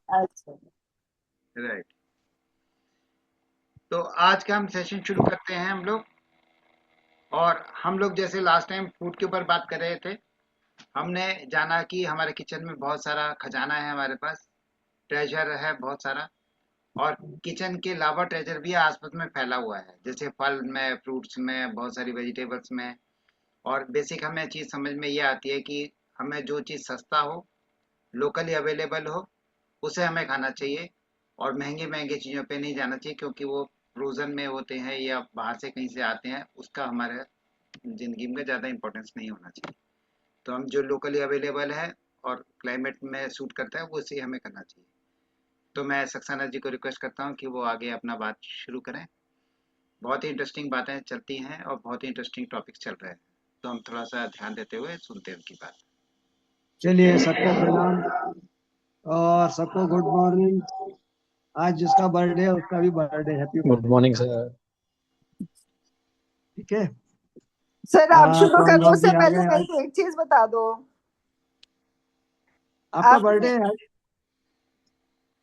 अच्छा। राइट। तो आज का हम सेशन शुरू करते हैं हम लोग। और हम लोग जैसे लास्ट टाइम फूड के ऊपर बात कर रहे थे, हमने जाना कि हमारे किचन में बहुत सारा खजाना है, हमारे पास ट्रेजर है बहुत सारा। और किचन के अलावा ट्रेजर भी आसपास में फैला हुआ है, जैसे फल में, फ्रूट्स में, बहुत सारी वेजिटेबल्स में। और बेसिक हमें चीज़ समझ में ये आती है कि हमें जो चीज़ सस्ता हो, लोकली अवेलेबल हो, उसे हमें खाना चाहिए। और महंगे महंगे चीज़ों पे नहीं जाना चाहिए, क्योंकि वो फ्रोजन में होते हैं या बाहर से कहीं से आते हैं, उसका हमारे ज़िंदगी में ज़्यादा इंपॉर्टेंस नहीं होना चाहिए। तो हम जो लोकली अवेलेबल है और क्लाइमेट में सूट करता है, वो उसे हमें करना चाहिए। तो मैं सक्सेना जी को रिक्वेस्ट करता हूँ कि वो आगे अपना बात शुरू करें। बहुत ही इंटरेस्टिंग बातें चलती हैं और बहुत ही इंटरेस्टिंग टॉपिक्स चल रहे हैं। तो हम थोड़ा सा ध्यान देते हुए सुनते हैं उनकी बात। चलिए, सबको प्रणाम और सबको गुड मॉर्निंग। आज जिसका बर्थडे है उसका भी birthday, happy good birthday. Morning sir. ठीक है। सर आप शुरू तो हम करो लोग उससे भी आ पहले गए मेरे आज। को एक चीज बता दो। आपका बर्थडे आपने है आज?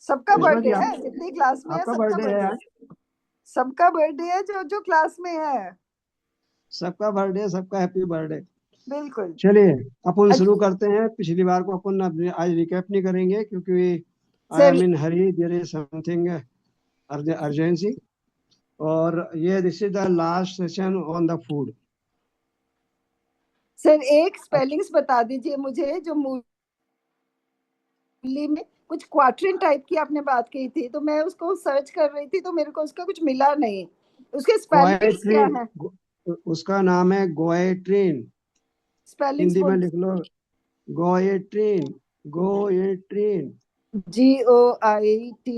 सबका सुषमा बर्थडे जी, है, जितनी क्लास में है आपका सबका बर्थडे है बर्थडे है। आज? सबका बर्थडे है जो जो क्लास में है। सबका बर्थडे, सबका हैप्पी बर्थडे। बिल्कुल। चलिए, अपन अच्छा, शुरू करते हैं। पिछली बार को अपन आज रिकैप नहीं करेंगे क्योंकि I sir. Am in hurry, there is something urgency. और ये this is the last session on the food. Sir एक स्पेलिंग्स बता दीजिए मुझे, जो मूली में कुछ क्वार्टरिन टाइप की आपने बात की थी, तो मैं उसको सर्च कर रही थी तो मेरे को उसका कुछ मिला नहीं। उसके स्पेलिंग्स क्या गोएट्रीन, है? उसका नाम है गोएट्रीन। स्पेलिंग्स हिंदी में बोल। लिख लो, गोएट्रीन। गोएट्रीन। GOITRIN,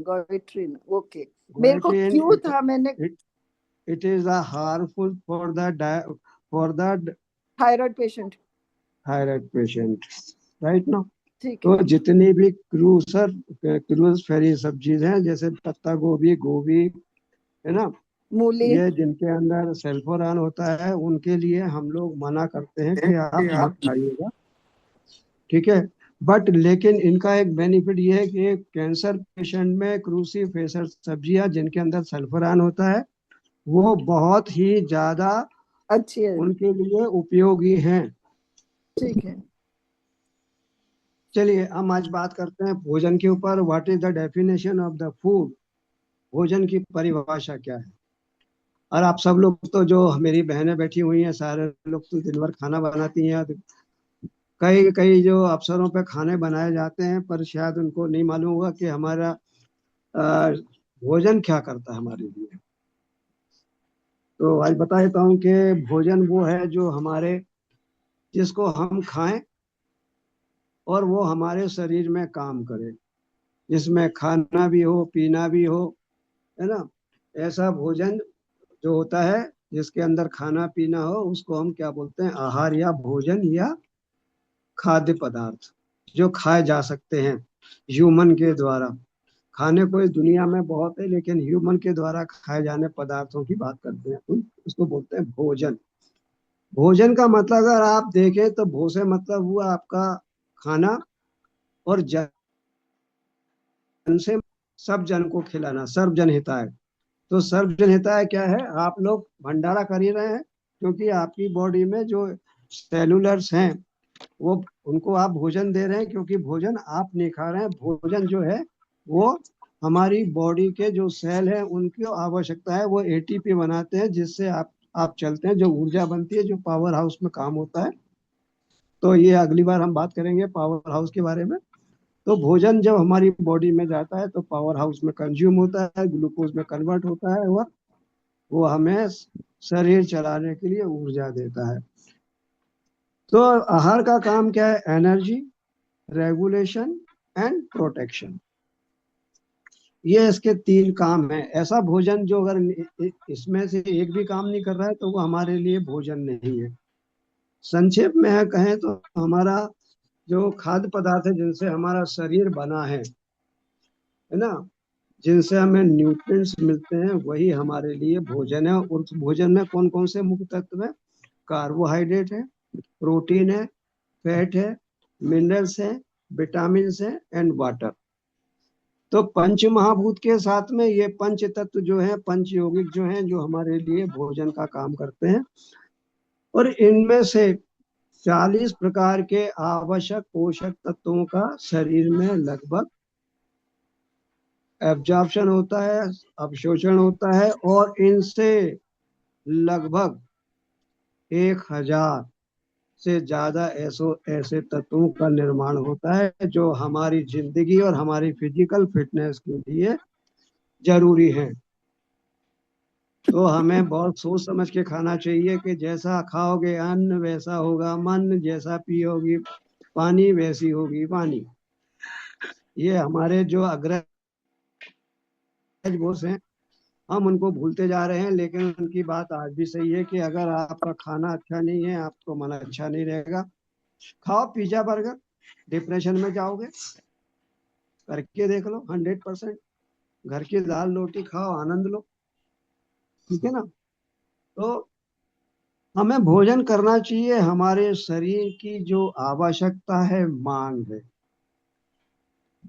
गोइट्रिन। ओके। मेरे को गोएट्रीन क्यों था, मैंने it, it is a harmful for the thyroid patient. thyroid patient, right now। ठीक है। तो जितनी भी क्रूज फेरी सब्जीज हैं, जैसे पत्ता गोभी, गोभी, है ना, मूली। ये जिनके अंदर सल्फोरान होता है, उनके लिए हम लोग मना करते हैं कि आप मत खाइएगा। ठीक है। बट लेकिन इनका एक बेनिफिट ये है कि कैंसर पेशेंट में क्रूसीफेरस सब्जियां जिनके अंदर सल्फरान होता है, वो बहुत ही ज्यादा अच्छी है। उनके लिए उपयोगी हैं। ठीक है। चलिए, हम आज बात करते हैं भोजन के ऊपर। What is the definition of the food? भोजन की परिभाषा क्या है? और आप सब लोग तो, जो मेरी बहनें बैठी हुई हैं, सारे लोग तो दिन भर खाना बनाती हैं। कई कई जो अवसरों पे खाने बनाए जाते हैं, पर शायद उनको नहीं मालूम होगा कि हमारा अ, भोजन क्या करता है हमारे लिए। तो आज बता देता हूँ कि भोजन वो है जो हमारे, जिसको हम खाएं और वो हमारे शरीर में काम करे, जिसमें खाना भी हो, पीना भी हो, है ना। ऐसा भोजन जो होता है जिसके अंदर खाना पीना हो, उसको हम क्या बोलते हैं? आहार या भोजन या खाद्य पदार्थ, जो खाए जा सकते हैं ह्यूमन के द्वारा। खाने को इस दुनिया में बहुत है, लेकिन ह्यूमन के द्वारा खाए जाने पदार्थों की बात करते हैं उसको बोलते हैं भोजन। भोजन का मतलब अगर आप देखें तो भो से मतलब हुआ आपका खाना, और जन से सब जन को खिलाना, सर्वजन हिताय। तो सर्वजन हिताय क्या है? आप लोग भंडारा कर ही रहे हैं, क्योंकि आपकी बॉडी में जो सेलुलर्स हैं, वो उनको आप भोजन दे रहे हैं, क्योंकि भोजन आप नहीं खा रहे हैं। भोजन जो है वो हमारी बॉडी के जो सेल हैं, उनकी आवश्यकता है। वो एटीपी बनाते हैं, जिससे आप चलते हैं, जो ऊर्जा बनती है, जो पावर हाउस में काम होता है। तो ये अगली बार हम बात करेंगे पावर हाउस के बारे में। तो भोजन जब हमारी बॉडी में जाता है तो पावर हाउस में कंज्यूम होता है, ग्लूकोज में कन्वर्ट होता है, वो हमें शरीर चलाने के लिए ऊर्जा देता है। तो आहार का काम क्या है? Energy, regulation and protection. ये इसके तीन काम हैं। ऐसा भोजन जो अगर इसमें से एक भी काम नहीं कर रहा है, तो वो हमारे लिए भोजन नहीं है। संक्षेप में है कहें तो, हमारा जो खाद्य पदार्थ है जिनसे हमारा शरीर बना है ना, जिनसे हमें न्यूट्रिएंट्स मिलते हैं, वही हमारे लिए भोजन है। और उस भोजन में कौन कौन से मुख्य तत्व है? कार्बोहाइड्रेट है, प्रोटीन है, फैट है, मिनरल्स है, विटामिन है एंड वाटर। तो पंच महाभूत के साथ में ये पंच तत्व जो है, पंच यौगिक जो हैं, जो हमारे लिए भोजन का काम करते हैं। और इनमें से 40 प्रकार के आवश्यक पोषक तत्वों का शरीर में लगभग एब्जॉर्प्शन होता है, अवशोषण होता है, और इनसे लगभग 1000 से ज्यादा ऐसे तत्वों का निर्माण होता है जो हमारी जिंदगी और हमारी फिजिकल फिटनेस के लिए जरूरी है। तो हमें बहुत सोच समझ के खाना चाहिए कि जैसा खाओगे अन्न वैसा होगा मन, जैसा पियोगी पानी वैसी होगी वाणी। ये हमारे जो अग्रज बोस हैं, हम उनको भूलते जा रहे हैं, लेकिन उनकी बात आज भी सही है कि अगर आपका खाना अच्छा नहीं है, आपको मन अच्छा नहीं रहेगा। खाओ पिज्जा बर्गर, डिप्रेशन में जाओगे। करके देख लो, 100%। घर की दाल रोटी खाओ, आनंद लो, ठीक है ना। तो हमें भोजन करना चाहिए, हमारे शरीर की जो आवश्यकता है मांग है,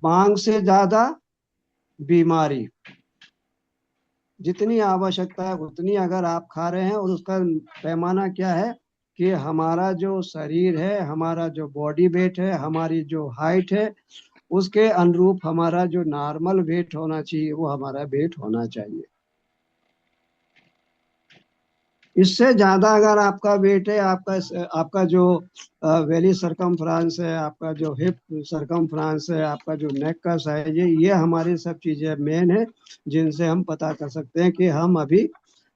मांग से ज्यादा बीमारी। जितनी आवश्यकता है उतनी अगर आप खा रहे हैं, और उसका पैमाना क्या है कि हमारा जो शरीर है, हमारा जो बॉडी वेट है, हमारी जो हाइट है, उसके अनुरूप हमारा जो नॉर्मल वेट होना चाहिए वो हमारा वेट होना चाहिए। इससे ज्यादा अगर आपका वेट है, आपका जो वेली सरकमफ्रांस है, आपका जो हिप सरकमफ्रांस है, आपका जो नेक का साइज है, ये हमारी सब चीजें मेन है जिनसे हम पता कर सकते हैं कि हम अभी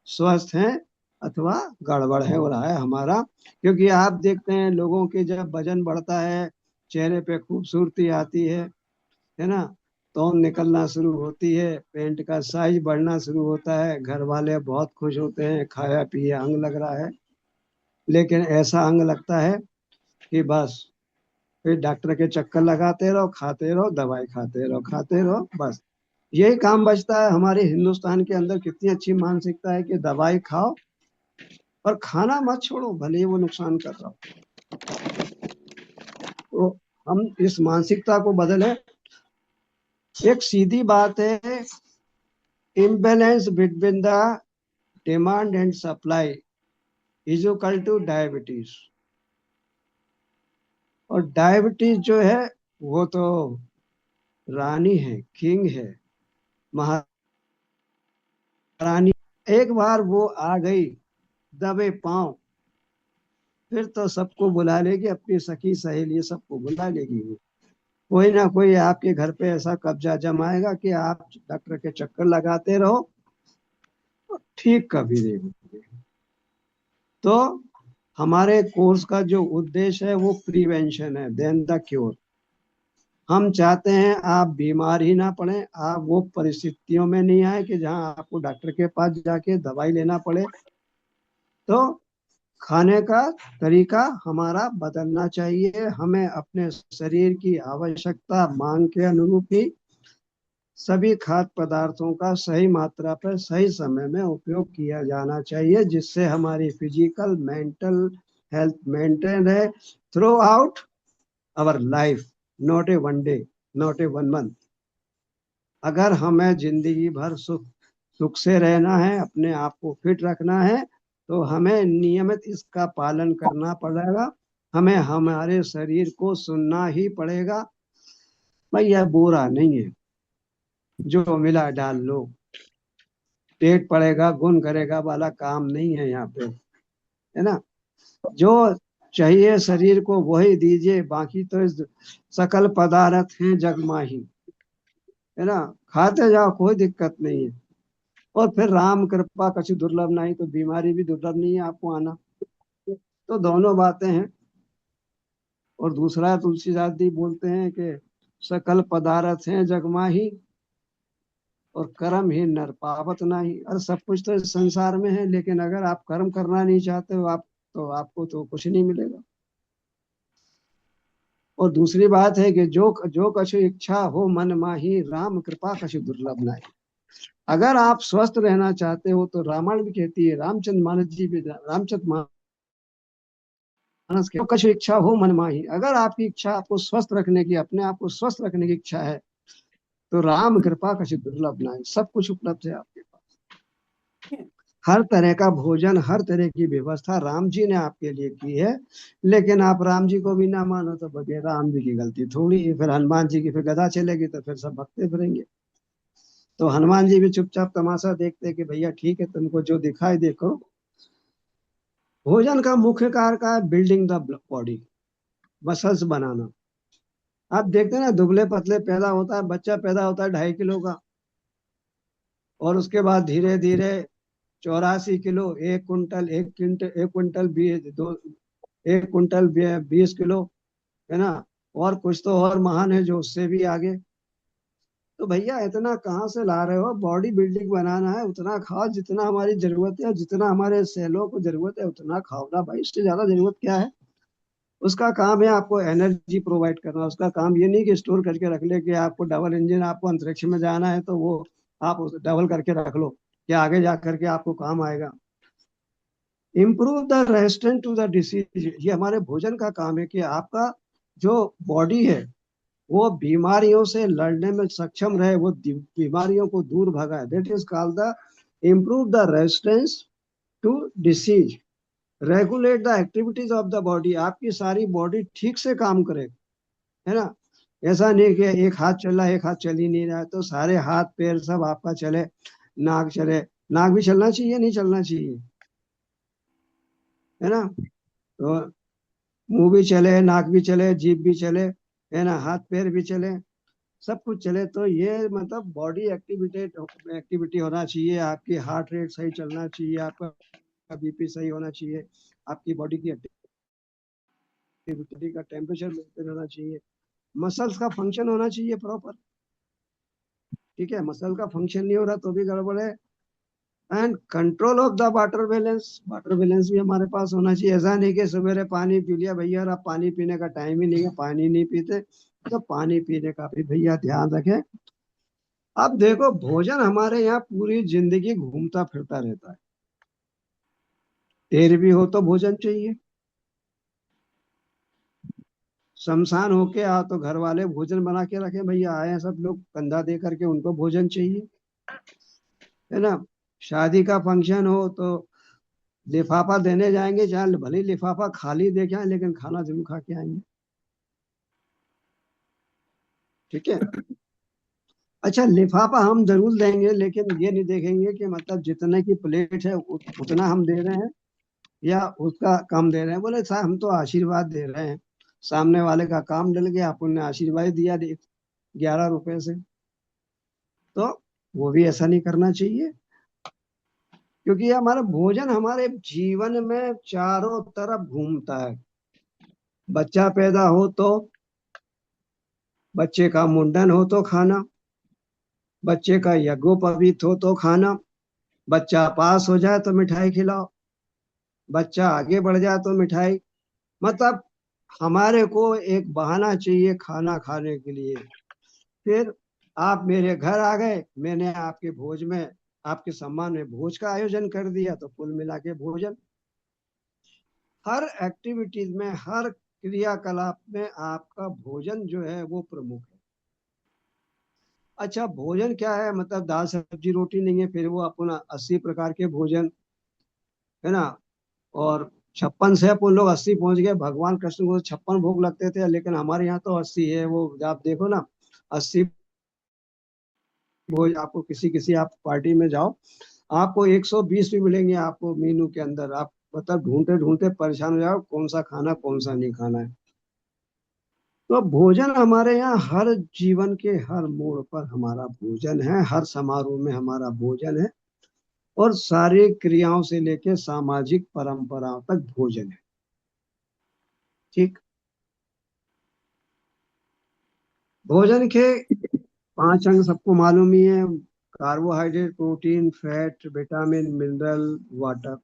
स्वस्थ हैं अथवा गड़बड़ है हो रहा है हमारा। क्योंकि आप देखते हैं लोगों के जब वजन बढ़ता है, चेहरे पे खूबसूरती आती है ना, तौन निकलना शुरू होती है, पेंट का साइज बढ़ना शुरू होता है, घर वाले बहुत खुश होते हैं, खाया पिया अंग लग रहा है। लेकिन ऐसा अंग लगता है कि बस फिर डॉक्टर के चक्कर लगाते रहो, खाते रहो, दवाई खाते रहो, खाते रहो, बस यही काम बचता है। हमारे हिंदुस्तान के अंदर कितनी अच्छी मानसिकता है कि दवाई खाओ और खाना मत छोड़ो, भले ही वो नुकसान कर रहा हो। तो हम इस मानसिकता को बदले। एक सीधी बात है, imbalance between the demand and supply is equal to diabetes. और डायबिटीज जो है वो तो रानी है, किंग है, महारानी। एक बार वो आ गई दबे पांव, फिर तो सबको बुला लेगी, अपनी सखी सहेली सबको बुला लेगी। वो कोई ना कोई आपके घर पे ऐसा कब्जा जमाएगा कि आप डॉक्टर के चक्कर लगाते रहो, ठीक कभी नहीं होगी। तो हमारे कोर्स का जो उद्देश्य है वो प्रिवेंशन है, देन द क्योर। हम चाहते हैं आप बीमार ही ना पड़े, आप वो परिस्थितियों में नहीं आए कि जहां आपको डॉक्टर के पास जाके दवाई लेना पड़े। तो खाने का तरीका हमारा बदलना चाहिए, हमें अपने शरीर की आवश्यकता मांग के अनुरूप ही सभी खाद्य पदार्थों का सही मात्रा पर सही समय में उपयोग किया जाना चाहिए, जिससे हमारी फिजिकल मेंटल हेल्थ मेंटेन रहे throughout our life, not a one day, not a one month. अगर हमें जिंदगी भर सुख से रहना है, अपने आप को फिट रखना है, तो हमें नियमित इसका पालन करना पड़ेगा। हमें हमारे शरीर को सुनना ही पड़ेगा। भाई यह बुरा नहीं है, जो मिला डाल लो, पेट पड़ेगा गुण करेगा वाला काम नहीं है यहाँ पे, है ना। जो चाहिए शरीर को वही दीजिए, बाकी तो इस सकल पदार्थ हैं जगमाही, है ना, खाते जाओ, कोई दिक्कत नहीं है। और फिर राम कृपा कछु दुर्लभ नहीं, तो बीमारी भी दुर्लभ नहीं है आपको आना। तो दोनों बातें हैं। और दूसरा तुलसीदास जी बोलते हैं कि सकल पदार्थ हैं जगमाही और कर्म ही नर पावत नाही। और सब कुछ तो इस संसार में है, लेकिन अगर आप कर्म करना नहीं चाहते हो, आप तो आपको तो कुछ नहीं मिलेगा। और दूसरी बात है कि जो जो कछु इच्छा हो मन माही, राम कृपा कछु दुर्लभ नहीं। अगर आप स्वस्थ रहना चाहते हो तो रामायण भी कहती है, रामचंद्र मानस जी भी, रामचंद्र मानस के कछु इच्छा हो मन माही। अगर आपकी इच्छा आपको स्वस्थ रखने की, अपने आप को स्वस्थ रखने की इच्छा है, तो राम कृपा कछु दुर्लभ नाहि, सब कुछ उपलब्ध है आपके पास। हर तरह का भोजन, हर तरह की व्यवस्था राम जी ने आपके लिए की है। लेकिन आप राम जी को भी ना मानो तो बगैर राम जी की गलती थोड़ी है। फिर हनुमान जी की फिर गदा चलेगी तो फिर सब भगते फिरेंगे। तो हनुमान जी भी चुपचाप तमाशा देखते कि भैया ठीक है, तुमको जो दिखाई देखो। भोजन का मुख्य कार्य का है बिल्डिंग द बॉडी, मसल्स बनाना। आप देखते हैं ना, दुबले पतले पैदा होता है, बच्चा पैदा होता है 2.5 किलो का, और उसके बाद धीरे धीरे 84 kilo, 1 quintal, 1 quintal, 1 quintal 20 kilo, है ना। और कुछ तो और महान है जो उससे भी आगे। तो भैया इतना कहाँ से ला रहे हो? बॉडी बिल्डिंग बनाना है, उतना खाओ जितना हमारी जरूरत है, और जितना हमारे सेलों को जरूरत है उतना खाओ ना भाई, इससे ज्यादा जरूरत क्या है? उसका काम है आपको एनर्जी प्रोवाइड करना। उसका काम ये नहीं कि स्टोर करके रख ले, कि आपको डबल इंजन, आपको अंतरिक्ष में जाना है तो वो आप डबल करके रख लो, कि आगे जा करके आपको काम आएगा। Improve the resistance to the disease, ये हमारे भोजन का काम है कि आपका जो बॉडी है वो बीमारियों से लड़ने में सक्षम रहे, वो बीमारियों को दूर भगाए। That is called the improve the resistance to disease, regulate the activities of the body, आपकी सारी बॉडी ठीक से काम करे, है ना। ऐसा नहीं कि एक हाथ चल रहा है, एक हाथ चल ही नहीं रहा है, तो सारे हाथ पैर सब आपका चले, नाक चले। नाक भी चलना चाहिए, नहीं चलना चाहिए, है ना। तो मुंह भी चले, नाक भी चले, जीभ भी चले, है ना, हाथ पैर भी चले, सब कुछ चले। तो ये मतलब बॉडी एक्टिविटी एक्टिविटी होना चाहिए। आपकी हार्ट रेट सही चलना चाहिए, आपका बीपी सही होना चाहिए, आपकी बॉडी की एक्टिविटी का टेम्परेचर मेंटेन होना चाहिए, मसल्स का फंक्शन होना चाहिए प्रॉपर। ठीक है, मसल का फंक्शन नहीं हो रहा तो भी गड़बड़ है। And control of the water balance, water balance भी हमारे पास होना चाहिए। ऐसा नहीं कि सवेरे पानी पी लिया भैया और अब पानी पीने का टाइम ही नहीं है, पानी नहीं पीते, तो पानी पीने का भी भैया ध्यान रखें। अब देखो, भोजन हमारे यहाँ पूरी जिंदगी घूमता फिरता रहता है। देर भी हो तो भोजन चाहिए, शमशान होके आ तो घर वाले भोजन बना के रखे, भैया आए हैं सब लोग कंधा दे करके, उनको भोजन चाहिए, है ना। शादी का फंक्शन हो तो लिफाफा देने जाएंगे, चाहे भले ही लिफाफा खाली दे के आए, लेकिन खाना जरूर खा के आएंगे। ठीक है। अच्छा, लिफाफा हम जरूर देंगे, लेकिन ये नहीं देखेंगे कि मतलब जितने की प्लेट है उतना हम दे रहे हैं या उसका कम दे रहे हैं। बोले साहब हम तो आशीर्वाद दे रहे हैं, सामने वाले का काम डल गया, आप उन्हें आशीर्वाद दिया 11 रुपए से। तो वो भी ऐसा नहीं करना चाहिए, क्योंकि ये हमारा भोजन हमारे जीवन में चारों तरफ घूमता है। बच्चा पैदा हो तो बच्चे का मुंडन हो तो खाना, बच्चे का यज्ञोपवीत हो तो खाना, बच्चा पास हो जाए तो मिठाई खिलाओ, बच्चा आगे बढ़ जाए तो मिठाई। मतलब हमारे को एक बहाना चाहिए खाना खाने के लिए। फिर आप मेरे घर आ गए, मैंने आपके भोज में, आपके सम्मान में भोज का आयोजन कर दिया, तो कुल मिला के भोजन। हर एक्टिविटीज में, हर क्रियाकलाप में आपका भोजन जो है वो प्रमुख है। अच्छा, भोजन क्या है? मतलब दाल सब्जी रोटी नहीं है, फिर वो अपना 80 प्रकार के भोजन, है ना। और 56 से अपन लोग 80 पहुंच गए। भगवान कृष्ण को 56 भोग लगते थे, लेकिन हमारे यहाँ तो 80 है। वो आप देखो ना, 80 भोज आपको किसी किसी आप पार्टी में जाओ, आपको 120 भी मिलेंगे आपको मेनू के अंदर। आप मतलब ढूंढते ढूंढते परेशान हो जाओ कौन सा खाना कौन सा नहीं खाना है। तो भोजन हमारे यहाँ हर जीवन के हर मोड़ पर हमारा भोजन है, हर समारोह में हमारा भोजन है, और सारी क्रियाओं से लेके सामाजिक परंपराओं तक भोजन है। ठीक। भोजन के 5 अंग सबको मालूम ही है: carbohydrate, protein, fat, vitamin, mineral, water.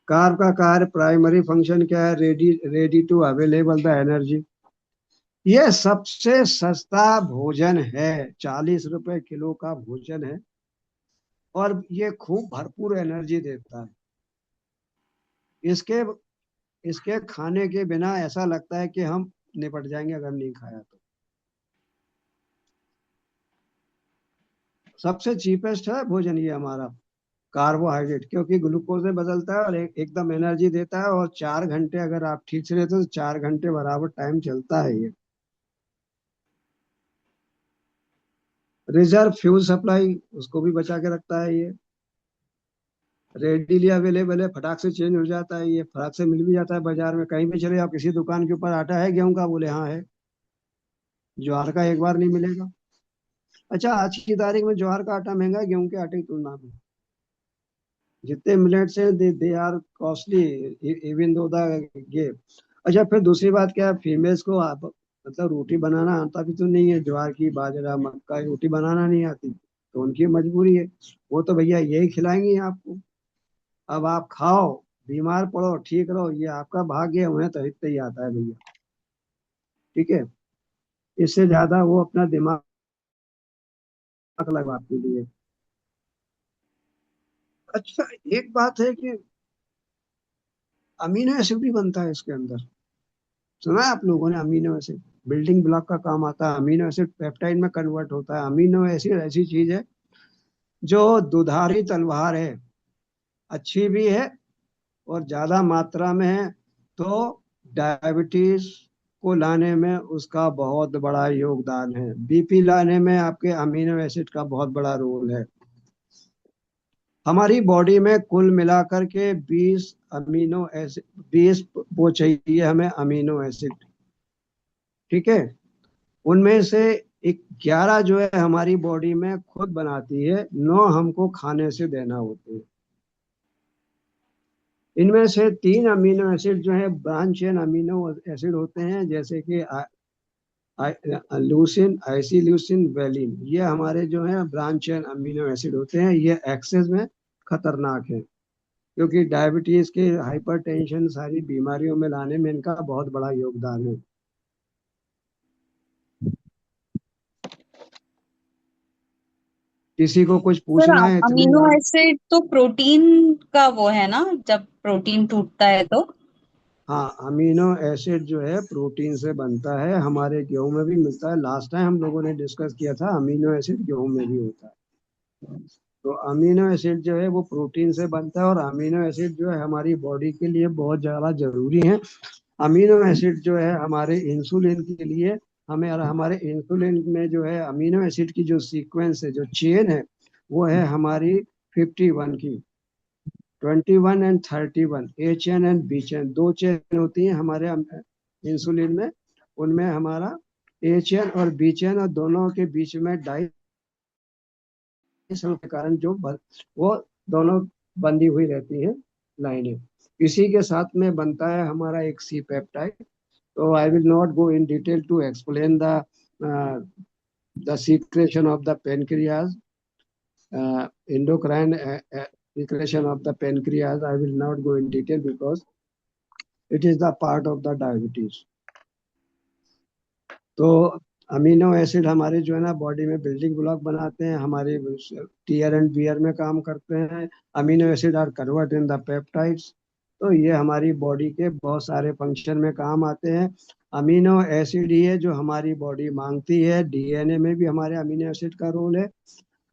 Carb का कार्य, प्राइमरी फंक्शन क्या है? Ready ready to available the energy. ये सबसे सस्ता भोजन है, 40 रुपए किलो का भोजन है, और ये खूब भरपूर एनर्जी देता है। इसके इसके खाने के बिना ऐसा लगता है कि हम निपट जाएंगे अगर नहीं खाया तो। सबसे चीपेस्ट है भोजन ये हमारा कार्बोहाइड्रेट, क्योंकि ग्लूकोज में बदलता है और एकदम एनर्जी देता है, और 4 घंटे अगर आप ठीक से रहते हो तो 4 घंटे बराबर टाइम चलता है ये। रिजर्व फ्यूल सप्लाई उसको भी बचा के रखता है ये। रेडीली अवेलेबल है, फटाक से चेंज हो जाता है ये, फटाक से मिल भी जाता है बाजार में, कहीं भी चले आप किसी दुकान के ऊपर, आटा है गेहूं का, बोले हाँ है। ज्वार का एक बार नहीं मिलेगा। अच्छा, आज की तारीख में ज्वार का आटा महंगा है गेहूं के आटे की तुलना में। जितने मिलेट्स हैं they are costly even though the ये। अच्छा, फिर दूसरी बात क्या है, फीमेल्स को आप मतलब रोटी बनाना आता भी तो नहीं है, ज्वार की बाजरा मक्का की रोटी बनाना नहीं आती, तो उनकी मजबूरी है। वो तो भैया यही खिलाएंगी आपको। अब आप खाओ, बीमार पड़ो, ठीक रहो, ये आपका भाग्य है, उन्हें तो इतना ही आता है भैया। ठीक है, इससे ज्यादा वो अपना दिमाग लगाते लिए। अच्छा, एक बात है कि अमीनो एसिड भी बनता है इसके अंदर। सुना है आप लोगों ने अमीनो एसिड बिल्डिंग ब्लॉक का काम आता है, अमीनो एसिड पेप्टाइड में कन्वर्ट होता है। अमीनो एसिड ऐसी चीज है जो दुधारी तलवार है, अच्छी भी है और ज्यादा मात्रा में है तो डायबिटीज को लाने में उसका बहुत बड़ा योगदान है। बीपी लाने में आपके अमीनो एसिड का बहुत बड़ा रोल है। हमारी बॉडी में कुल मिलाकर के 20 अमीनो एसिड, 20 वो चाहिए हमें अमीनो एसिड। ठीक है, उनमें से एक 11 जो है हमारी बॉडी में खुद बनाती है, 9 हमको खाने से देना होते हैं। इनमें से 3 अमीनो एसिड जो है ब्रांच चेन अमीनो एसिड होते हैं, जैसे कि लूसिन, आइसिल्यूसिन, वेलिन, ये हमारे जो है ब्रांच चेन अमीनो एसिड होते हैं। ये एक्सेस में खतरनाक है, क्योंकि डायबिटीज के, हाइपरटेंशन, सारी बीमारियों में लाने में इनका बहुत बड़ा योगदान है। किसी को कुछ सर पूछना है इतनी अमीनो याद। एसिड तो प्रोटीन का वो है ना, जब प्रोटीन टूटता है तो। हाँ, अमीनो एसिड जो है प्रोटीन से बनता है, हमारे गेहूं में भी मिलता है। लास्ट टाइम हम लोगों ने डिस्कस किया था अमीनो एसिड गेहूं में भी होता है। तो अमीनो एसिड जो है वो प्रोटीन से बनता है, और अमीनो एसिड जो है हमारी बॉडी के लिए बहुत ज़्यादा जरूरी है। अमीनो एसिड जो है हमारे इंसुलिन के लिए, हमें और हमारे इंसुलिन में जो है अमीनो एसिड की जो सीक्वेंस है, जो चेन है, वो है हमारी 51 की, 21 and 31, A chain and B chain, दो चेन होती हैं हमारे इंसुलिन में। उनमें हमारा ए चेन और बी चेन, और दोनों के बीच में डाई के कारण वो दोनों बंधी हुई रहती है लाइनें। इसी के साथ में बनता है हमारा एक सी पेप्टाइड। तो I will not go in detail to explain the secretion of the pancreas, endocrine secretion of the pancreas. I will not go in detail because it is the part of the diabetes. तो amino acid हमारे जो है ना body में building block बनाते हैं, हमारे tier and beer में काम करते हैं। Amino acid are convert in the peptides. तो ये हमारी बॉडी के बहुत सारे फंक्शन में काम आते हैं। अमीनो एसिड ही है जो हमारी बॉडी मांगती है। डीएनए में भी हमारे अमीनो एसिड का रोल है।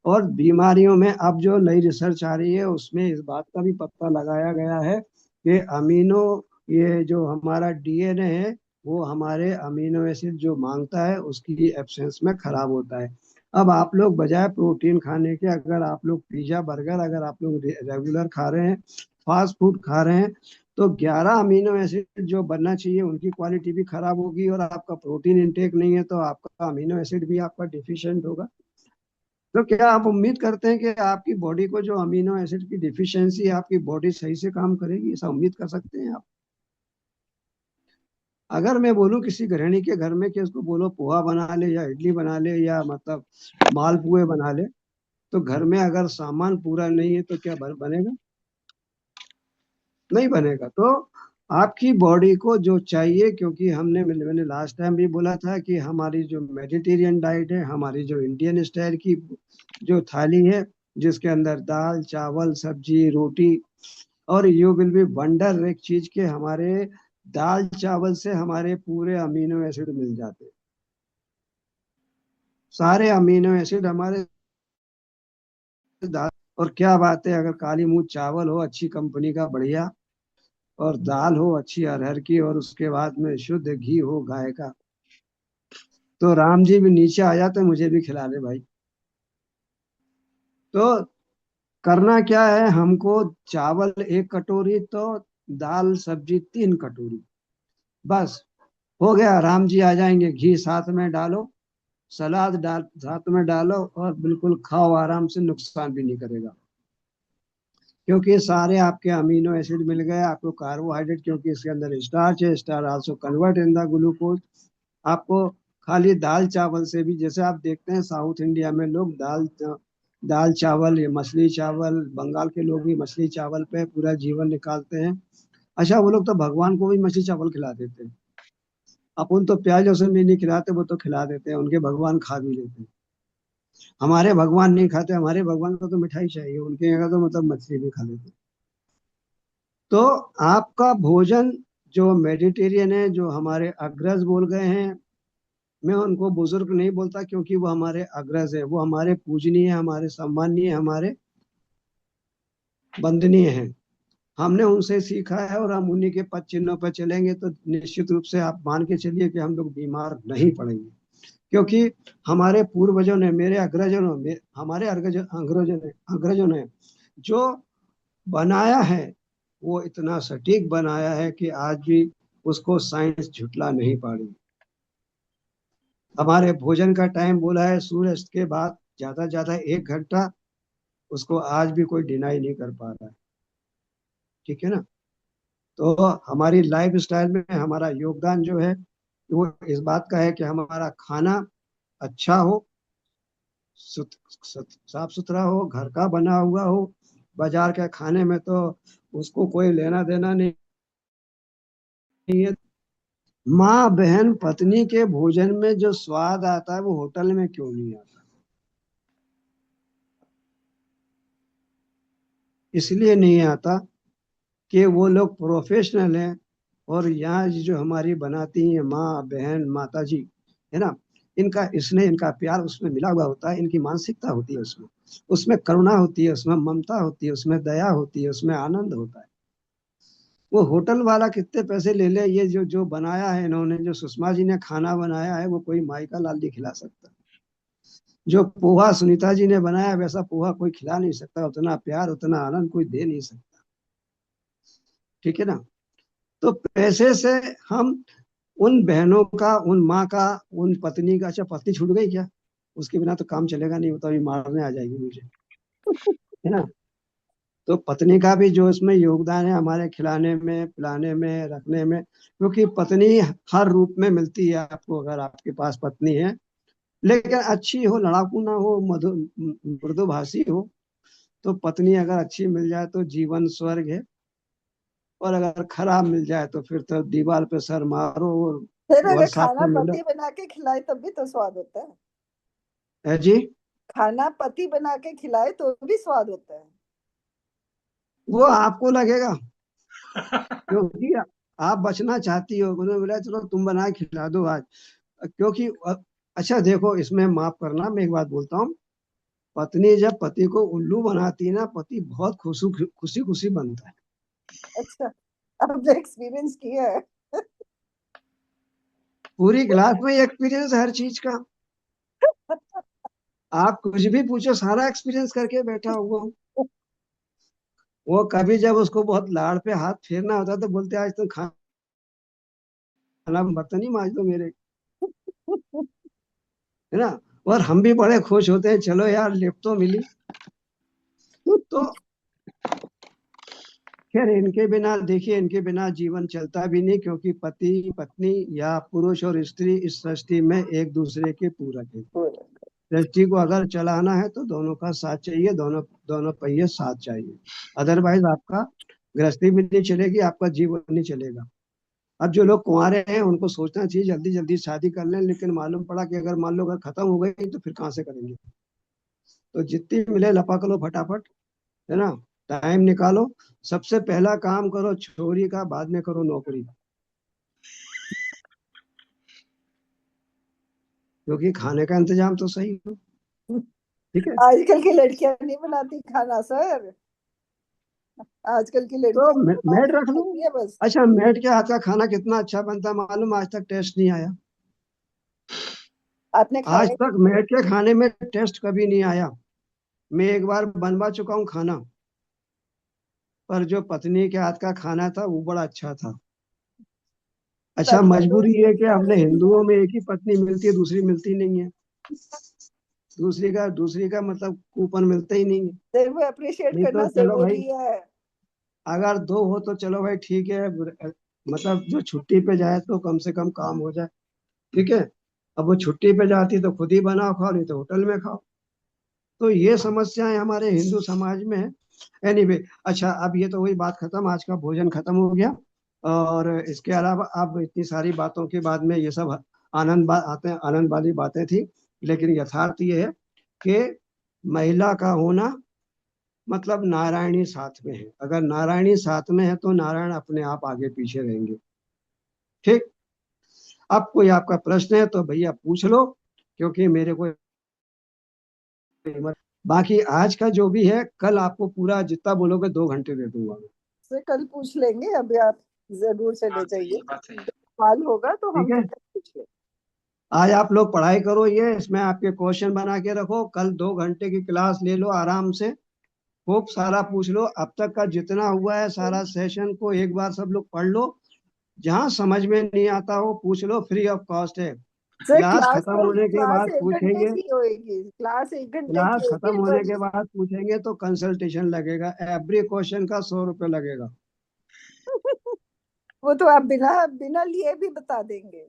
और बीमारियों में अब जो नई रिसर्च आ रही है उसमें इस बात का भी पता लगाया गया है कि अमीनो, ये जो हमारा डीएनए है वो हमारे अमीनो एसिड जो मांगता है उसकी एब्सेंस में खराब होता है। अब आप लोग बजाय प्रोटीन खाने के, अगर आप लोग पिज्जा बर्गर अगर आप लोग रेगुलर खा रहे हैं, फास्ट फूड खा रहे हैं, तो 11 अमीनो एसिड जो बनना चाहिए उनकी क्वालिटी भी खराब होगी, और आपका प्रोटीन इंटेक नहीं है तो आपका अमीनो एसिड भी आपका डिफिशियंट होगा। तो क्या आप उम्मीद करते हैं कि आपकी बॉडी को जो अमीनो एसिड की डिफिशियंसी है, आपकी बॉडी सही से काम करेगी? ऐसा उम्मीद कर सकते हैं आप? अगर मैं बोलूं किसी गृहिणी के घर में कि उसको बोलो पोहा बना ले या इडली बना ले या मतलब मालपुए बना ले, तो घर में अगर सामान पूरा नहीं है तो क्या बनेगा? नहीं बनेगा। तो आपकी बॉडी को जो चाहिए, क्योंकि मैंने लास्ट टाइम भी बोला था कि हमारी जो मेडिटेरियन डाइट है, हमारी जो इंडियन स्टाइल की जो थाली है, जिसके अंदर दाल चावल सब्जी रोटी, और यू विल बी वंडर एक चीज के हमारे दाल चावल से हमारे पूरे अमीनो एसिड मिल जाते हैं। सारे अमीनो एसिड हमारे दाल। और क्या बात है, अगर काली मूंछ चावल हो अच्छी कंपनी का बढ़िया, और दाल हो अच्छी अरहर की, और उसके बाद में शुद्ध घी हो गाय का, तो राम जी भी नीचे आ जाते, मुझे भी खिला दे भाई। तो करना क्या है हमको, चावल 1 कटोरी तो दाल सब्जी 3 कटोरी, बस हो गया। राम जी आ जाएंगे, घी साथ में डालो, सलाद डाल साथ में डालो, और बिल्कुल खाओ आराम से, नुकसान भी नहीं करेगा। क्योंकि सारे आपके अमीनो एसिड मिल गए आपको, कार्बोहाइड्रेट, क्योंकि इसके अंदर स्टार्च है, star also convert in the glucose. आपको खाली दाल चावल से भी, जैसे आप देखते हैं साउथ इंडिया में लोग दाल चावल, ये मछली चावल, बंगाल के लोग भी मछली चावल पे पूरा जीवन निकालते हैं। अच्छा, वो लोग तो भगवान को भी मछली चावल खिला देते हैं। अपन तो प्याज लहसुन भी नहीं खिलाते, वो तो खिला देते हैं, उनके भगवान खा भी लेते हैं। हमारे भगवान नहीं खाते, हमारे भगवान को तो मिठाई चाहिए, उनके यहाँ तो मतलब मछली भी खा लेते हैं। तो आपका भोजन जो मेडिटेरियन है, जो हमारे अग्रज बोल गए हैं, मैं उनको बुजुर्ग नहीं बोलता, क्योंकि वो हमारे अग्रज है, वो हमारे पूजनीय, हमारे सम्माननीय, हमारे वंदनीय हैं। हमने उनसे सीखा है, और हम उन्हीं के पद चिन्हों पर चलेंगे, तो निश्चित रूप से आप मान के चलिए कि हम लोग बीमार नहीं पड़ेंगे। क्योंकि हमारे पूर्वजों ने, मेरे अग्रजों ने, हमारे अग्रजों ने जो बनाया है, वो इतना सटीक बनाया है कि आज भी उसको साइंस झुटला नहीं पाड़ी। हमारे भोजन का टाइम बोला है सूर्यास्त के बाद ज्यादा ज्यादा 1 घंटा, उसको आज भी कोई डिनाई नहीं कर पा रहा है। ठीक है ना। तो हमारी लाइफ स्टाइल में हमारा योगदान जो है, वो इस बात का है कि हमारा खाना अच्छा हो, साफ सुथरा हो, घर का बना हुआ हो। बाजार के खाने में तो उसको कोई लेना देना नहीं है। माँ बहन पत्नी के भोजन में जो स्वाद आता है, वो होटल में क्यों नहीं आता? इसलिए नहीं आता कि वो लोग प्रोफेशनल हैं, और यहाँ जो हमारी बनाती हैं माँ बहन माता जी, है ना, इनका स्नेह, इनका प्यार उसमें मिला हुआ होता है, इनकी मानसिकता होती है उसमें, उसमें करुणा होती है, उसमें ममता होती है, उसमें दया होती है, उसमें आनंद होता है। वो होटल वाला कितने पैसे ले ले, ये जो जो बनाया है इन्होंने, जो सुषमा जी ने खाना बनाया है, वो कोई माई का लाल नहीं खिला सकता। जो पोहा सुनीता जी ने बनाया, वैसा पोहा कोई खिला नहीं सकता, उतना प्यार उतना आनंद कोई दे नहीं सकता। ठीक है ना। तो पैसे से हम उन बहनों का, उन माँ का, उन पत्नी का, अच्छा पत्नी छूट गई क्या, उसके बिना तो काम चलेगा नहीं, वो तो अभी मारने आ जाएगी मुझे, है ना। तो पत्नी का भी जो इसमें योगदान है, हमारे खिलाने में, पिलाने में, रखने में, क्योंकि पत्नी हर रूप में मिलती है आपको, अगर आपके पास पत्नी है, लेकिन अच्छी हो, लड़ाकू ना हो, मृदुभाषी हो, तो पत्नी अगर अच्छी मिल जाए तो जीवन स्वर्ग है। और अगर खराब मिल जाए तो फिर तो दीवार पे सर मारो, फिर और अगर साथ खाना में मिलो। पति बना के खिलाए तब भी तो स्वाद होता है। है जी। खाना पति बना के खिलाए तो भी स्वाद होता है। वो आपको लगेगा, क्योंकि आप बचना चाहती हो, उन्होंने बोला चलो तुम बना के खिला दो आज, क्योंकि अच्छा देखो, इसमें माफ करना, मैं एक बात बोलता हूँ, पत्नी जब पति को उल्लू बनाती है ना, पति बहुत खुशी खुशी खुशी बनता है। अच्छा, आपने एक्सपीरियंस किया है? पूरी क्लास में एक्सपीरियंस हर चीज का, आप कुछ भी पूछो, सारा एक्सपीरियंस करके बैठा हुआ हूँ। वो कभी जब उसको बहुत लाड़ पे हाथ फेरना होता तो बोलते आज तो खाना बर्तन ही मांज दो मेरे, है ना। और हम भी बड़े खुश होते हैं, चलो यार लिफ्ट तो मिली। तो खैर, इनके बिना देखिए, इनके बिना जीवन चलता भी नहीं, क्योंकि पति पत्नी या पुरुष और स्त्री इस सृष्टि में एक दूसरे के पूरक है। सृष्टि को अगर चलाना है तो दोनों का साथ चाहिए, दोनों दोनों पहिए साथ चाहिए, अदरवाइज आपका गृहस्थी भी नहीं चलेगी, आपका जीवन नहीं चलेगा। अब जो लोग कुंवारे हैं उनको सोचना चाहिए जल्दी जल्दी शादी कर लें, लेकिन मालूम पड़ा कि अगर मान लो अगर खत्म हो गई तो फिर कहाँ से करेंगे। तो जितनी मिले लपक लो फटाफट, है ना, टाइम निकालो। सबसे पहला काम करो छोरी का, बाद में करो नौकरी, क्योंकि खाने का इंतजाम तो सही हो। ठीक है। आजकल की लड़कियां नहीं बनाती खाना सर, आजकल की तो लड़कियां मेड रख लो। बनाती है बस। अच्छा, मेड के हाथ का खाना कितना अच्छा बनता है मालूम, आज तक टेस्ट नहीं आया। आपने आज खाया? तक मेड के खाने में टेस्ट कभी नहीं आया। मैं एक बार बनवा चुका हूँ खाना, पर जो पत्नी के हाथ का खाना था वो बड़ा अच्छा था। अच्छा, तभी तो मजबूरी है कि हमने हिंदुओं में एक ही पत्नी मिलती है, दूसरी मिलती नहीं है। दूसरी का मतलब कूपन मिलता ही नहीं है। सिर्फ अप्रिशिएट नहीं तो करना चलो भाई, जरूरी है। अगर दो हो तो चलो भाई ठीक है, मतलब जो छुट्टी पे जाए तो कम से कम काम हो जाए। ठीक है। अब वो छुट्टी पे जाती तो खुद ही बनाओ खाओ, नहीं तो होटल में खाओ। तो ये समस्याएं हमारे हिंदू समाज में है। एनीवे, अच्छा, अब ये तो वही बात खत्म, आज का भोजन खत्म हो गया। और इसके अलावा अब इतनी सारी बातों के बाद में ये सब आनंद वाली बातें थी। लेकिन यथार्थ ये है कि महिला का होना मतलब नारायणी साथ में है। अगर नारायणी साथ में है तो नारायण अपने आप आगे पीछे रहेंगे। ठीक। अब कोई आपका प्रश्न है तो भैया पूछ लो, क्योंकि मेरे को बाकी आज का जो भी है, कल आपको पूरा जितना बोलोगे 2 घंटे दे दूंगा मैं। से कल पूछ लेंगे, अभी आप जरूर हाँ चले सही जाइए। है, बात सही है। सवाल होगा तो ठीक है। हमसे कल पूछ लेंगे। आज आप लोग पढ़ाई करो, ये इसमें आपके क्वेश्चन बना के रखो, कल 2 घंटे की क्लास ले लो आराम से। खूब सारा पूछ लो, अब तक का जितना हुआ है सारा सेशन को एक बार सब लोग पढ़ लो। जहां समझ में नहीं आता हो पूछ लो, फ्री ऑफ कॉस्ट है। सर क्लास खत्म होने के क्लास बाद 1 घंटे पूछेंगे। की होएगी, क्लास 1 घंटे क्लास की खत्म होगी होने पर। के बाद पूछेंगे तो कंसल्टेशन लगेगा, एवरी क्वेश्चन का 100 रुपये लगेगा। वो तो आप बिना बिना लिए भी बता देंगे।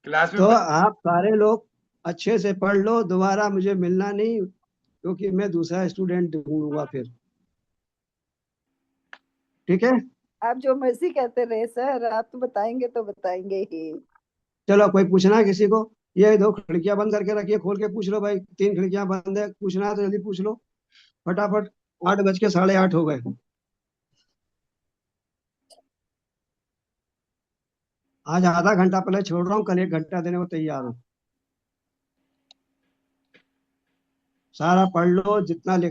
क्लास तो में आप सारे लोग अच्छे से पढ़ लो, दोबारा मुझे मिलना नहीं, क्योंकि मैं दूसरा स्टूडेंट ढूंढूंगा फिर। ठीक है। आप जो मर्जी कहते रहे सर, आप तो बताएंगे तो बताएंगे ही। चलो, कोई पूछना है किसी को? ये 2 खिड़कियां बंद करके रखिए, खोल के पूछ लो भाई, 3 खिड़कियां बंद है, पूछना है तो जल्दी पूछ लो फटाफट। 8 बज के 8:30 हो गए। आज आधा घंटा पहले छोड़ रहा हूँ, कल 1 घंटा देने को तैयार हूँ। सारा पढ़ लो जितना लिख